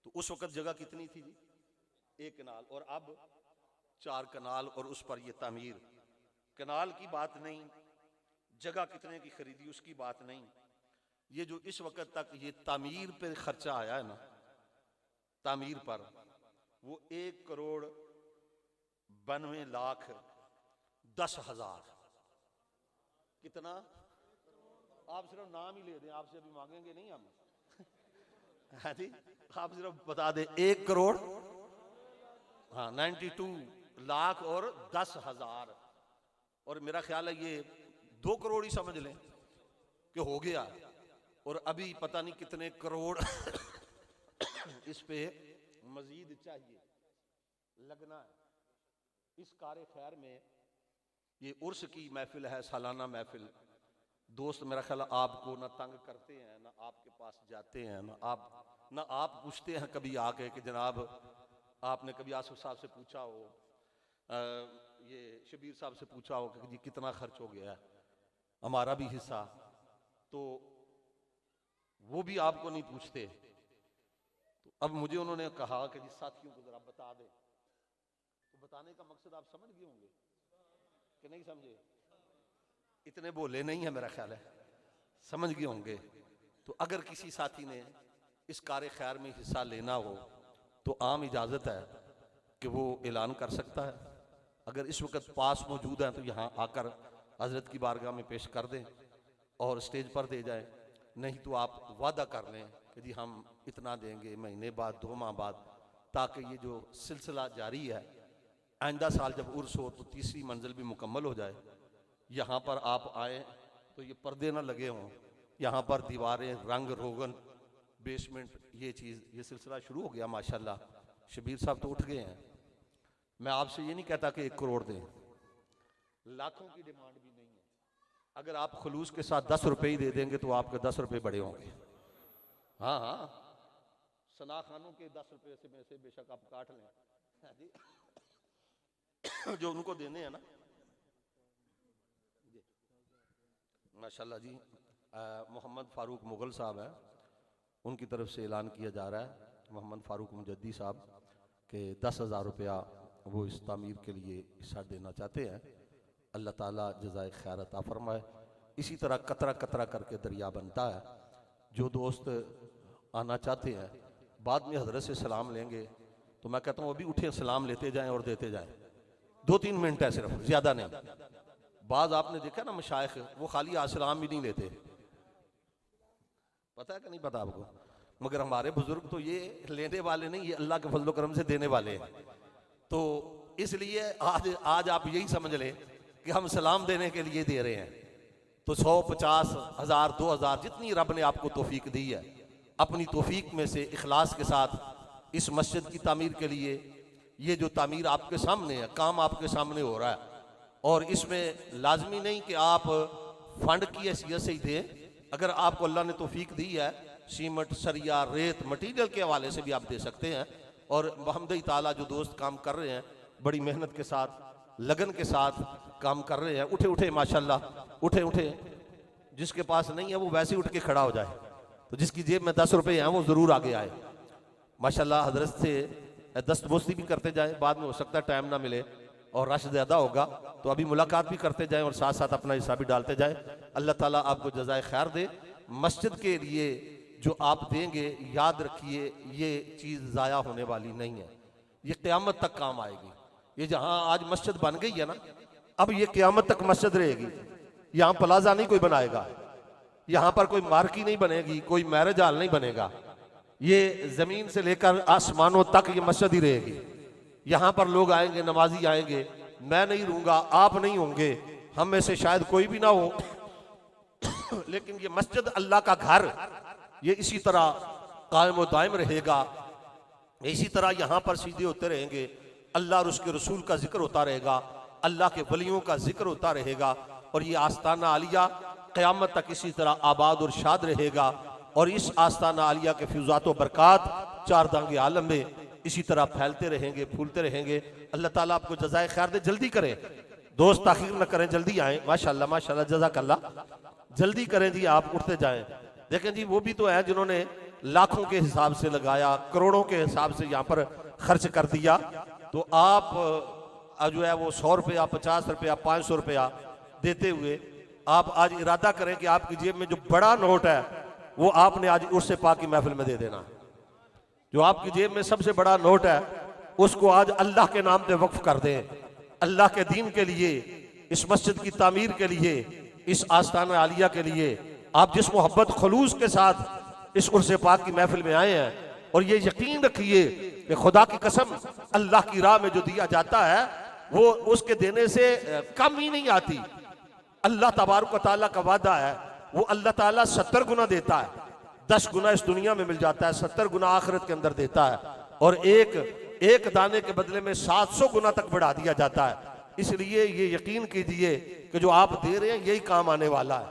तो उस वक्त जगह कितनी थी जी? 1 कनाल, और अब 4 कनाल, और उस पर ये तामीर। कनाल की बात नहीं, जगह कितने की खरीदी उसकी बात नहीं, ये जो इस वक्त तक ये तामीर पे खर्चा आया है ना, तामीर पर, वो 1,92,10,000। कितना? आप सिर्फ नाम ही ले दें, आपसे अभी मांगेंगे नहीं हम। हाँ जी, आप सिर्फ बता दें 1 करोड़, हाँ 92 लाख और 10,000। और मेरा ख्याल है ये 2 करोड़ ही समझ लें कि हो गया, और अभी पता नहीं कितने करोड़ इस पे मजीद चाहिए लगना है। इस कार खैर में ये उर्स की महफिल है, सालाना महफिल। दोस्त मेरा ख्याल आपको ना तंग करते हैं, ना आपके पास जाते हैं, ना आप पूछते हैं कभी आके कि जनाब आपने कभी आसिफ साहब से पूछा हो, ये शबीर साहब से पूछा हो कि जी कितना खर्च हो गया है, हमारा भी हिस्सा। तो वो भी आपको नहीं पूछते। तो अब मुझे उन्होंने कहा कि जी साथियों को जरा बता दें। तो बताने का मकसद आप समझ गए होंगे कि नहीं समझे? इतने बोले नहीं है मेरा ख्याल है, समझ गए होंगे। तो अगर किसी साथी ने इस कार खैर में हिस्सा लेना हो तो आम इजाज़त है कि वो ऐलान कर सकता है। अगर इस वक्त पास मौजूद हैं तो यहाँ आकर हजरत की बारगाह में पेश कर दें और स्टेज पर दे जाएं। नहीं तो आप वादा कर लें कि जी हम इतना देंगे महीने बाद, 2 माह बाद, ताकि ये जो सिलसिला जारी है, आइंदा साल जब उर्स हो तो तीसरी मंजिल भी मुकम्मल हो जाए। यहाँ पर आप आए तो ये पर्दे ना लगे हों, यहाँ पर दीवारें, रंग रोगन, बेसमेंट, ये चीज़, ये सिलसिला शुरू हो गया माशाल्लाह। शबीर साहब तो उठ गए हैं। मैं आपसे ये नहीं कहता कि 1 करोड़ दें, लाखों की डिमांड भी नहीं है। अगर आप खलूस के साथ 10 रुपये ही दे देंगे तो आपके 10 रुपये बड़े होंगे। हाँ हाँ, सना खानों के 10 रुपये से में से बेशक आप काट लें जो उनको देने हैं ना। माशाल्लाह जी, मोहम्मद फारूक मुगल साहब हैं, उनकी तरफ से ऐलान किया जा रहा है, मोहम्मद फारूक मुजद्दी साहब के 10,000 रुपया वो इस तामीर के लिए हिस्सा देना चाहते हैं। अल्लाह ताला जज़ाए खैर अता फरमाए। इसी तरह कतरा कतरा करके दरिया बनता है। जो दोस्त आना चाहते हैं बाद में हजरत से सलाम लेंगे, तो मैं कहता हूँ अभी उठे, सलाम लेते जाएं और देते जाएं। 2-3 मिनट है सिर्फ, ज़्यादा नहीं। बाज़ आपने देखा ना मशाइख, वो खाली सलाम भी नहीं लेते, पता है कि नहीं पता आपको? मगर हमारे बुजुर्ग तो ये लेने वाले नहीं, ये अल्लाह के फजल करम से देने वाले हैं। तो इसलिए आज आप यही समझ लें कि हम सलाम देने के लिए दे रहे हैं। तो 100, 50, 1000, 2000 जितनी रब ने आपको तौफीक दी है, अपनी तौफीक में से इखलास के साथ इस मस्जिद की तामीर के लिए, ये जो तामीर आपके सामने है, काम आपके सामने हो रहा है, और इसमें लाजमी नहीं कि आप फंड की हैसियत से ही दें। अगर आपको अल्लाह ने तौफीक दी है, सीमेंट, सरिया, रेत, मटीरियल के हवाले से भी आप दे सकते हैं। और बहमद ताला जो दोस्त काम कर रहे हैं, बड़ी मेहनत के साथ, लगन के साथ काम कर रहे हैं। उठे उठे माशाल्लाह, उठे उठे। जिसके पास नहीं है वो वैसे ही उठ के खड़ा हो जाए, तो जिसकी जेब में 10 रुपये हैं वो ज़रूर आगे आए। माशाल्लाह हजरत से दस्तबोसी भी करते जाएं, बाद में हो सकता है टाइम ना मिले और रश ज़्यादा होगा, तो अभी मुलाकात भी करते जाएं और साथ साथ अपना हिस्सा भी डालते जाएं। अल्लाह ताला आपको जज़ाए खैर दे। मस्जिद के लिए जो आप देंगे, याद रखिए ये चीज़ ज़ाया होने वाली नहीं है, ये क़यामत तक काम आएगी। ये जहाँ आज मस्जिद बन गई है ना, अब ये क़यामत तक मस्जिद रहेगी। यहाँ प्लाजा नहीं कोई बनाएगा, यहाँ पर कोई मार्की नहीं बनेगी, कोई मैरिज हॉल नहीं बनेगा। ये ज़मीन से लेकर आसमानों तक ये मस्जिद ही रहेगी। यहाँ पर लोग आएंगे, नमाजी आएंगे, मैं नहीं रहूँगा, आप नहीं होंगे, हम में से शायद कोई भी ना हो, लेकिन ये मस्जिद अल्लाह का घर, ये इसी तरह कायम व दायम रहेगा। इसी तरह यहाँ पर सीधे होते रहेंगे, अल्लाह और उसके रसूल का जिक्र होता रहेगा, अल्लाह के वलियों का जिक्र होता रहेगा, और ये आस्ताना आलिया क़यामत तक इसी तरह आबाद और शाद रहेगा। और इस आस्ताना आलिया के फ्यूज़ात व बरक़ात चार दांगे आलम में इसी तरह फैलते रहेंगे, फूलते रहेंगे। अल्लाह ताला आपको जज़ाए खैर दे। जल्दी करें दोस्त, ताख़ीर न करें, जल्दी आएँ। माशाल्लाह माशाल्लाह, जज़ाकल्लाह, जल्दी करें जी, आप उठते जाएं। देखें जी, वो भी तो है जिन्होंने लाखों के हिसाब से लगाया, करोड़ों के हिसाब से यहाँ पर खर्च कर दिया। तो आप जो है वो 100 रुपया, 50 रुपया, 500 रुपया देते हुए आप आज इरादा करें कि आपकी जेब में जो बड़ा नोट है वो आपने आज उर्स पाक की महफिल में दे देना। जो आपकी जेब में सबसे बड़ा नोट है उसको आज अल्लाह के नाम पे वक्फ कर दें, अल्लाह के दीन के लिए, इस मस्जिद की तामीर के लिए, इस आस्ताना आलिया के लिए। आप जिस मोहब्बत खलूस के साथ इस उर्स पाक की महफिल में आए हैं, और ये यकीन रखिए कि खुदा की कसम अल्लाह की राह में जो दिया जाता है वो उसके देने से कम ही नहीं आती। अल्लाह तबारक व तआला का वादा है, वो अल्लाह ताला 70 गुना देता है। 10 गुना इस दुनिया में मिल जाता है, 70 गुना आखिरत के अंदर देता है, और एक दाने के बदले में 700 गुना तक बढ़ा दिया जाता है। इसलिए ये यकीन कीजिए कि जो आप दे रहे हैं यही काम आने वाला है।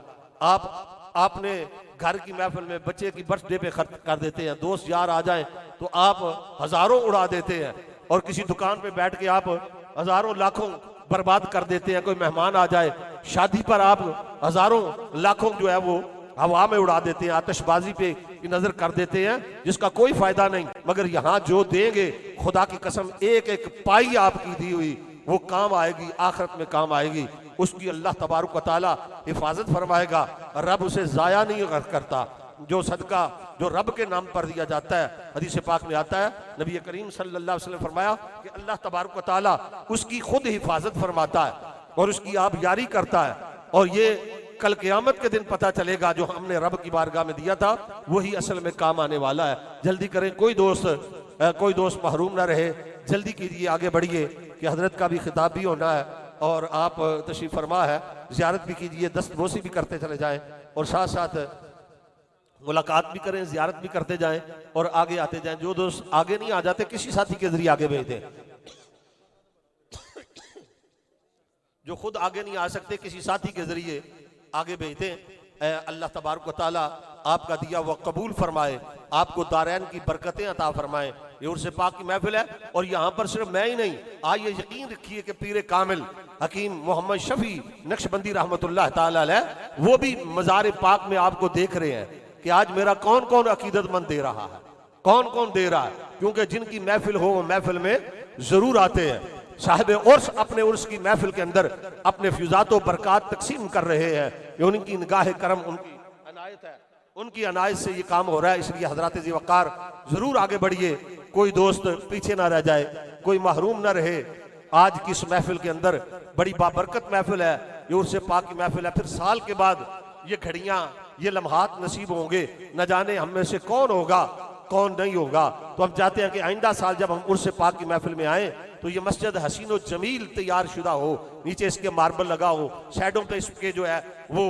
आपने घर की महफिल में बच्चे की बर्थडे पे खर्च कर देते हैं, दोस्त यार आ जाएं तो आप हजारों उड़ा देते हैं, और किसी दुकान पे बैठ के आप हजारों लाखों बर्बाद कर देते हैं। कोई मेहमान आ जाए शादी पर, आप हजारों लाखों जो है वो हवा में उड़ा देते हैं, आतिशबाजी पे की नजर कर देते हैं, जिसका कोई फायदा नहीं। मगर यहाँ जो देंगे, खुदा की कसम एक एक पाई आपकी दी हुई वो काम आएगी, आखिरत में काम आएगी। उसकी अल्लाह तबारक व तआला हिफाजत फरमाएगा, रब उसे जाया नहीं करता। जो सदका जो रब के नाम पर दिया जाता है, हदीस पाक में आता है, नबी करीम सल्लल्लाहु अलैहि वसल्लम फरमाया कि अल्लाह तबारक व तआला उसकी खुद हिफाजत फरमाता है और उसकी आप यारी करता है। और ये कल क़यामत के दिन पता चलेगा, जो हमने रब की बारगाह में दिया था वही असल में काम आने वाला है। जल्दी करें, कोई दोस्त महरूम ना रहे, जल्दी कीजिए, आगे बढ़िए कि हजरत का भी खिताब भी होना है और आप तशरीफ फरमा है, ज़ियारत भी कीजिए, दस्तबोसी भी करते चले जाएं और साथ साथ मुलाकात भी करें, ज़ियारत भी करते जाएं और आगे आते जाएं। जो दोस्त आगे नहीं आ जाते किसी साथी के जरिए आगे भेज दें, जो खुद आगे नहीं आ सकते किसी साथी के जरिए आगे भेज दें। अल्लाह तबारक व तआला आपका दिया हुआ कबूल फरमाए, आपको दारैन की बरकतें अता फरमाए। ये उर्स पाक की महफिल है और यहाँ पर सिर्फ मैं ही नहीं, आइए यकीन रखिए कि पीर कामिल हकीम मोहम्मद शफी नक्शबंदी रहमतुल्लाह तआला अलैह वो भी मज़ार पाक में आपको देख रहे हैं कि आज मेरा कौन कौन अकीदतमंद दे रहा है, कौन कौन दे रहा है। क्योंकि जिनकी महफिल हो वो महफिल में जरूर आते हैं। साहिब उर्स अपने उर्स की महफिल के अंदर अपने फ्यूज़ात व बरक़ात तकसीम कर रहे हैं। ये उनकी निगाह करम, उनकी अनायत है, उनकी अनायत से ये काम हो रहा है। इसलिए हजरात ज़ी वक़ार जरूर आगे बढ़िए, कोई दोस्त पीछे ना रह जाए, कोई महरूम ना रहे। आज की इस महफिल के अंदर बड़ी बाबरकत महफिल है, ये उर्स पाक की महफिल है। फिर साल के बाद ये घड़ियां, ये लम्हात नसीब होंगे, न जाने हम में से कौन होगा कौन नहीं होगा। तो हम चाहते हैं कि आइंदा साल जब हम उर्स पाक की महफिल में आए तो ये मस्जिद हसीन व जमील तैयार शुदा हो, नीचे इसके मार्बल लगा हो, साइडों पे इसके जो है वो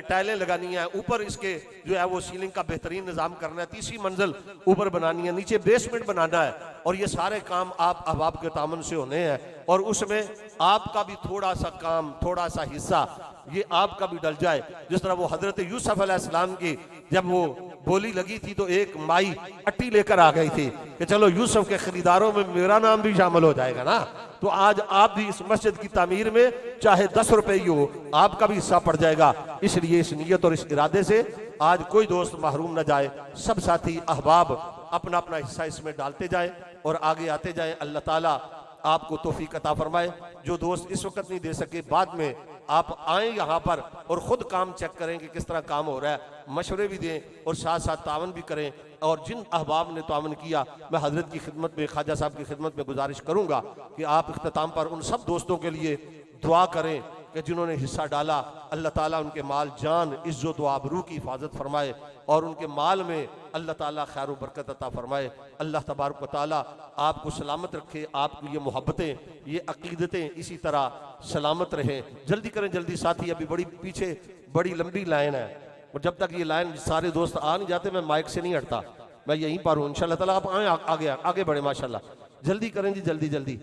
टाइलें लगानी है, ऊपर इसके जो है वो सीलिंग का बेहतरीन निज़ाम करना है, तीसरी मंजिल ऊपर बनानी है, नीचे बेसमेंट बनाना है। और ये सारे काम आप अहबाब के तामन से होने हैं और उसमें आपका भी थोड़ा सा काम, थोड़ा सा हिस्सा ये आपका भी डल जाए। जिस तरह वो हजरत यूसुफ अलैहिस्सलाम की जब वो बोली लगी थी तो एक माई अट्टी लेकर आ गई थी कि चलो यूसुफ के खरीदारों में मेरा नाम भी शामिल हो जाएगा ना। तो आज आप भी इस मस्जिद की तामीर में चाहे 10 रुपए ही हो, आपका भी हिस्सा पड़ जाएगा। इसलिए इस नीयत और इस इरादे से आज कोई दोस्त महरूम न जाए, सब साथी अहबाब अपना अपना हिस्सा इसमें डालते जाए और आगे आते जाए। अल्लाह ताला आपको तौफीक अता फरमाए। जो दोस्त इस वक्त नहीं दे सके, बाद में आप आए यहाँ पर और ख़ुद काम चेक करें कि किस तरह काम हो रहा है, मशवरे भी दें और साथ साथ तावन भी करें। और जिन अहबाब ने तावन किया, मैं हजरत की खिदमत में, ख्वाजा साहब की खिदमत में गुजारिश करूँगा कि आप इख्तिताम पर उन सब दोस्तों के लिए दुआ करें कि जिन्होंने हिस्सा डाला। अल्लाह ताला उनके माल, जान, इज्जत व आबरू की हिफाजत फरमाए और उनके माल में अल्लाह ताला खैर व बरकत अता फरमाए। अल्लाह तबारक व ताला आपको सलामत रखे, आपकी ये मोहब्बतें, ये अकीदतें इसी तरह सलामत रहें। जल्दी करें, जल्दी साथी, अभी बड़ी पीछे बड़ी लंबी लाइन है और जब तक ये लाइन सारे दोस्त आ नहीं जाते मैं माइक से नहीं हटता, मैं यहीं पर हूँ इंशाअल्लाह ताला। आप आए, आगे बढ़े माशाल्लाह। जल्दी करें जी, जल्दी जल्दी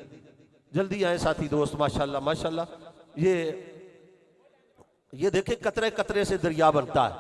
जल्दी आए साथी दोस्त, माशाल्लाह माशाल्लाह। ये देखें, कतरे कतरे से दरिया बनता है।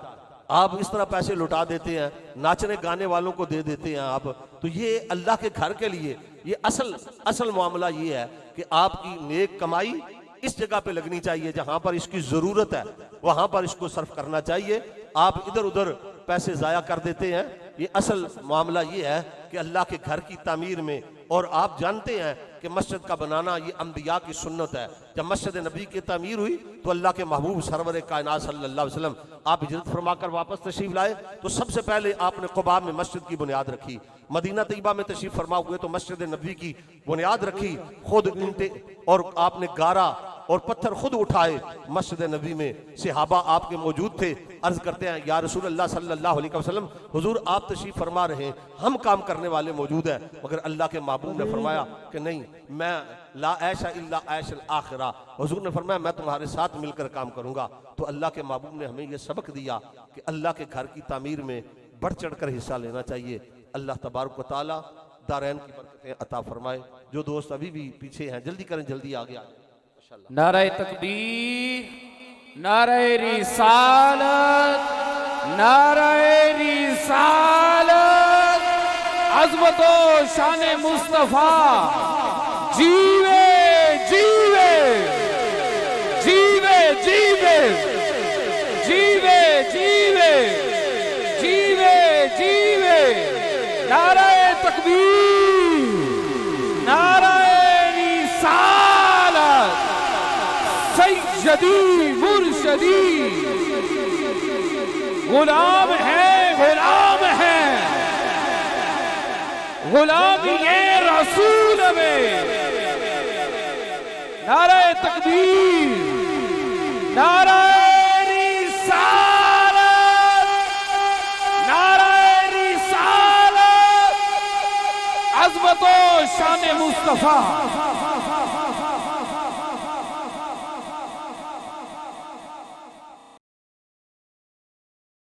आप इस तरह पैसे लुटा देते हैं, नाचने गाने वालों को दे देते हैं आप, तो ये अल्लाह के घर के लिए ये असल मामला ये है कि आपकी नेक कमाई इस जगह पे लगनी चाहिए जहां पर इसकी जरूरत है, वहां पर इसको सर्फ करना चाहिए। आप इधर उधर पैसे जाया कर देते हैं। ये असल मामला ये है कि अल्लाह के घर की तामीर में, और आप जानते हैं कि मस्जिद का बनाना ये अंबिया की सुन्नत है। जब मस्जिद नबी की तामीर हुई तो अल्लाह के महबूब सरवर कायनात सल्लल्लाहु अलैहि वसल्लम आप हिजरत फरमाकर वापस तशरीफ लाए तो सबसे पहले आपने क़ुबा में मस्जिद की बुनियाद रखी। मदीना तैयबा में तशरीफ फरमा हुए तो मस्जिद नबी की बुनियाद रखी, खुद ईंटें और आपने गारा और पत्थर खुद उठाए। मस्जिद नबी में सहाबा आपके मौजूद थे, अर्ज करते हैं या रसूल अल्लाह सल्लल्लाहु अलैहि वसल्लम, हुजूर आप तशरीफ फरमा रहे हैं, हम काम करने वाले मौजूद हैं। मगर अल्लाह के महबूब ने फरमाया कि नहीं, मैं ला ऐशा इल्ला ऐशल आखिरा, हुजूर ने फरमाया मैं तुम्हारे साथ मिलकर काम करूंगा। तो अल्लाह के महबूब ने हमें यह सबक दिया कि अल्लाह के घर की तामीर में बढ़ चढ़ कर हिस्सा लेना चाहिए। अल्लाह तबारक व तआला दारैन की बरकतें अता फरमाए। जो दोस्त अभी भी पीछे हैं जल्दी करें, जल्दी आ गया। नारे तकबीर, नारे रिसालत, नारे रिसालत, अज़मतो शाने मुस्तफा, जीवे जीवे जीवे जीवे जीवे जीवे जीवे जीवे, नारे तकबीर, नारे रिसालत, सैयदी मुर्शदी, गुलाम है, गुलाम है, गुलामी रसूल में। नारे तकबीर, नारे रिसालत, नारे रिसालत, अज़मतो शान मुस्तफा।